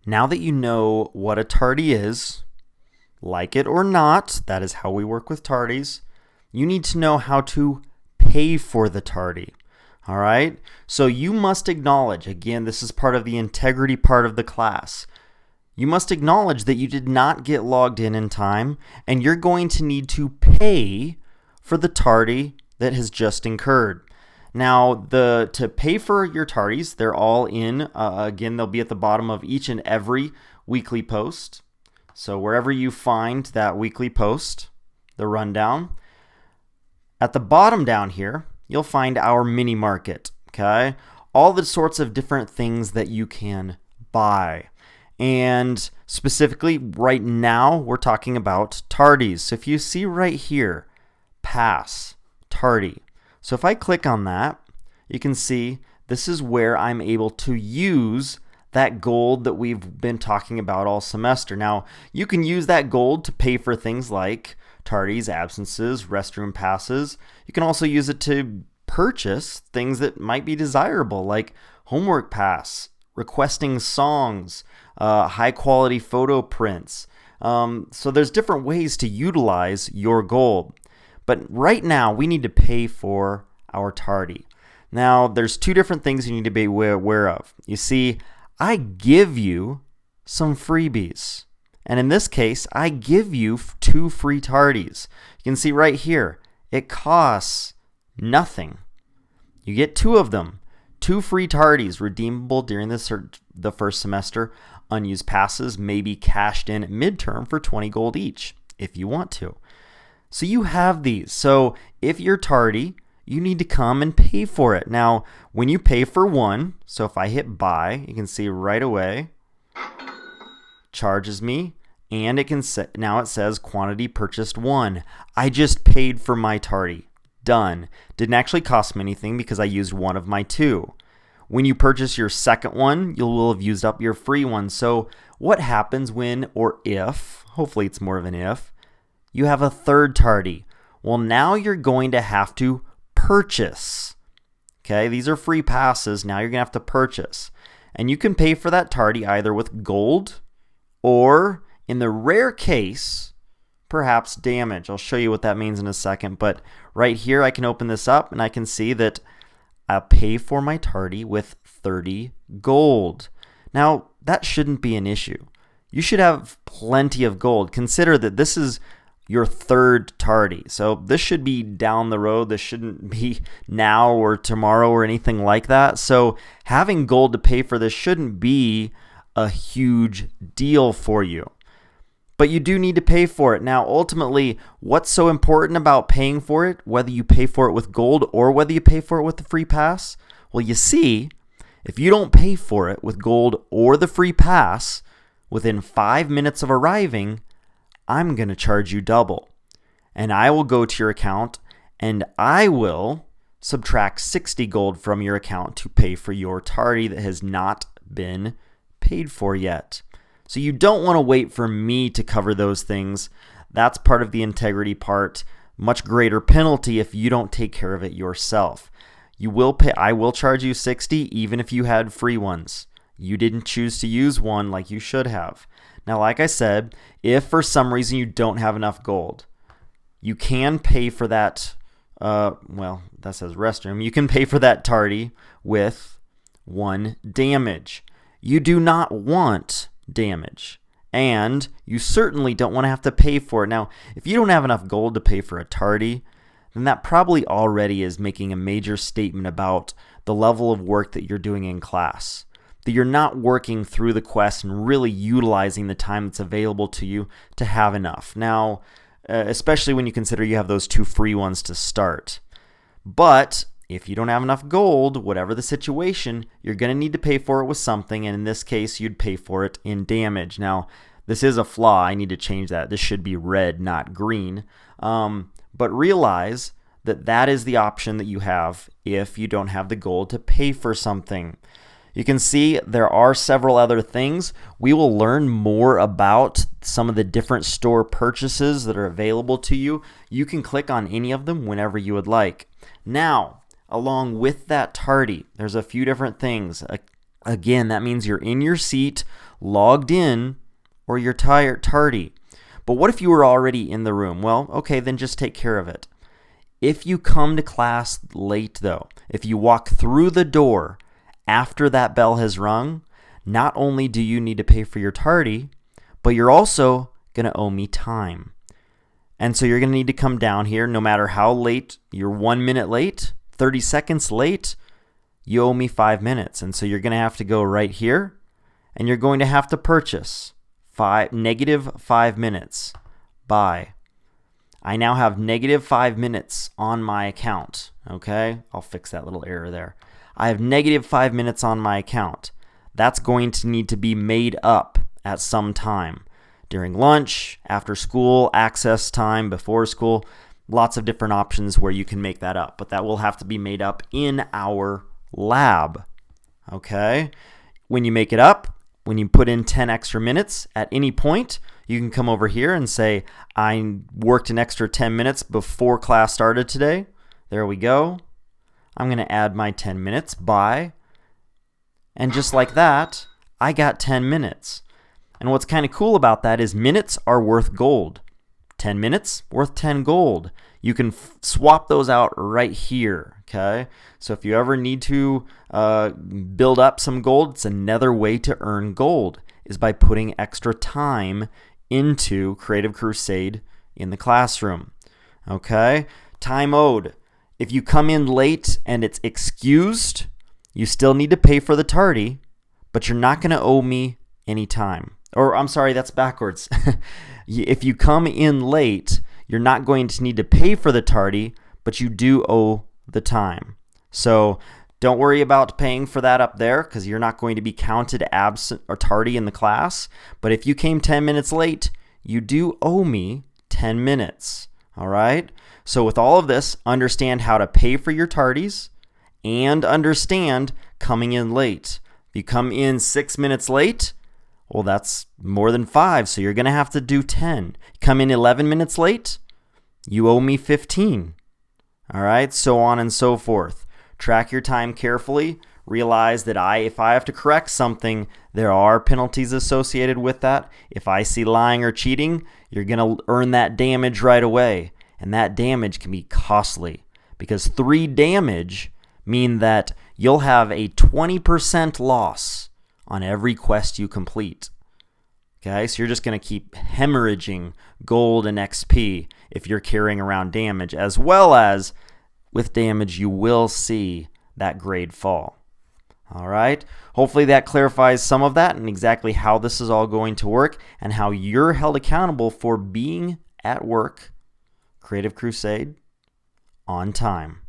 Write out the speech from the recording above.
Now that you know what a tardy is, like it or not, that is how we work with tardies, you need to know how to pay for the tardy. All right? So you must acknowledge, again, this is part of the integrity part of the class. You must acknowledge that you did not get logged in time, and you're going to need to pay for the tardy that has just incurred. Now, to pay for your tardies, they're all in. Again, they'll be at the bottom of each and every weekly post. So wherever you find that weekly post, the rundown, at the bottom down here, you'll find our mini market, okay? All the sorts of different things that you can buy. And specifically, right now, we're talking about tardies. So if you see right here, pass, tardy. So if I click on that, you can see this is where I'm able to use that gold that we've been talking about all semester. Now, you can use that gold to pay for things like tardies, absences, restroom passes. You can also use it to purchase things that might be desirable, like homework pass, requesting songs, high quality photo prints. So there's different ways to utilize your gold. But right now, we need to pay for our tardy. Now, there's two different things you need to be aware of. You see, I give you some freebies. And in this case, I give you 2 free tardies. You can see right here, it costs nothing. You get 2 of them. 2 free tardies redeemable during the first semester. Unused passes may be cashed in at midterm for 20 gold each if you want to. So you have these. So if you're tardy, you need to come and pay for it. Now, when you pay for one, so if I hit buy, you can see right away, charges me, and it can now it says quantity purchased 1. I just paid for my tardy. Done. Didn't actually cost me anything because I used one of my 2. When you purchase your second one, you will have used up your free one. So what happens when, or if, hopefully it's more of an if, you have a third tardy? Well, now you're going to have to purchase. Okay, these are free passes. Now you're going to have to purchase. And you can pay for that tardy either with gold or, in the rare case, perhaps damage. I'll show you what that means in a second. But right here, I can open this up and I can see that I pay for my tardy with 30 gold. Now, that shouldn't be an issue. You should have plenty of gold. Consider that this is your third tardy. So this should be down the road. This shouldn't be now or tomorrow or anything like that. So having gold to pay for this shouldn't be a huge deal for you. But you do need to pay for it. Now, ultimately, what's so important about paying for it, whether you pay for it with gold or whether you pay for it with the free pass? Well, you see, if you don't pay for it with gold or the free pass within 5 minutes of arriving, I'm going to charge you double. And I will go to your account and I will subtract 60 gold from your account to pay for your tardy that has not been paid for yet. So you don't want to wait for me to cover those things. That's part of the integrity part. Much greater penalty if you don't take care of it yourself. You will pay. I will charge you 60 even if you had free ones. You didn't choose to use one like you should have. Now, like I said, if for some reason you don't have enough gold, you can pay for that, that says restroom. You can pay for that tardy with 1 damage. You do not want damage, and you certainly don't want to have to pay for it. Now, if you don't have enough gold to pay for a tardy, then that probably already is making a major statement about the level of work that you're doing in class. That you're not working through the quest and really utilizing the time that's available to you to have enough. Now, especially when you consider you have those 2 free ones to start. But if you don't have enough gold, whatever the situation, you're going to need to pay for it with something, and in this case, you'd pay for it in damage. Now, this is a flaw. I need to change that. This should be red, not green. But realize that that is the option that you have if you don't have the gold to pay for something. You can see there are several other things. We will learn more about some of the different store purchases that are available to you. You can click on any of them whenever you would like. Now, along with that tardy, there's a few different things. Again, that means you're in your seat, logged in, or you're tardy. But what if you were already in the room? Well, okay, then just take care of it. If you come to class late, though, if you walk through the door after that bell has rung, not only do you need to pay for your tardy, but you're also going to owe me time. And so you're going to need to come down here no matter how late. You're 1 minute late, 30 seconds late, you owe me 5 minutes. And so you're going to have to go right here, and you're going to have to purchase negative 5 minutes by. I now have negative 5 minutes on my account. Okay, I'll fix that little error there. I have negative 5 minutes on my account. That's going to need to be made up at some time. During lunch, after school, access time, before school, lots of different options where you can make that up. But that will have to be made up in our lab. Okay? When you make it up, when you put in 10 extra minutes at any point, you can come over here and say, I worked an extra 10 minutes before class started today. There we go. I'm going to add my 10 minutes by, and just like that, I got 10 minutes. And what's kind of cool about that is minutes are worth gold. 10 minutes worth 10 gold. You can swap those out right here, okay? So if you ever need to build up some gold, it's another way to earn gold is by putting extra time into Creative Crusade in the classroom, okay? Time owed. If you come in late and it's excused, you still need to pay for the tardy, but you're not going to owe me any time. Or I'm sorry, that's backwards. If you come in late, you're not going to need to pay for the tardy, but you do owe the time. So don't worry about paying for that up there because you're not going to be counted absent or tardy in the class. But if you came 10 minutes late, you do owe me 10 minutes. All right? So with all of this, understand how to pay for your tardies and understand coming in late. If you come in 6 minutes late, well, that's more than 5, so you're going to have to do 10. Come in 11 minutes late, you owe me 15. All right, so on and so forth. Track your time carefully. Realize that if I have to correct something, there are penalties associated with that. If I see lying or cheating, you're going to earn that damage right away. And that damage can be costly because 3 damage mean that you'll have a 20% loss on every quest you complete. Okay, so you're just going to keep hemorrhaging gold and XP if you're carrying around damage, as well as with damage you will see that grade fall. All right, hopefully that clarifies some of that and exactly how this is all going to work and how you're held accountable for being at work, Creative Crusade, on time.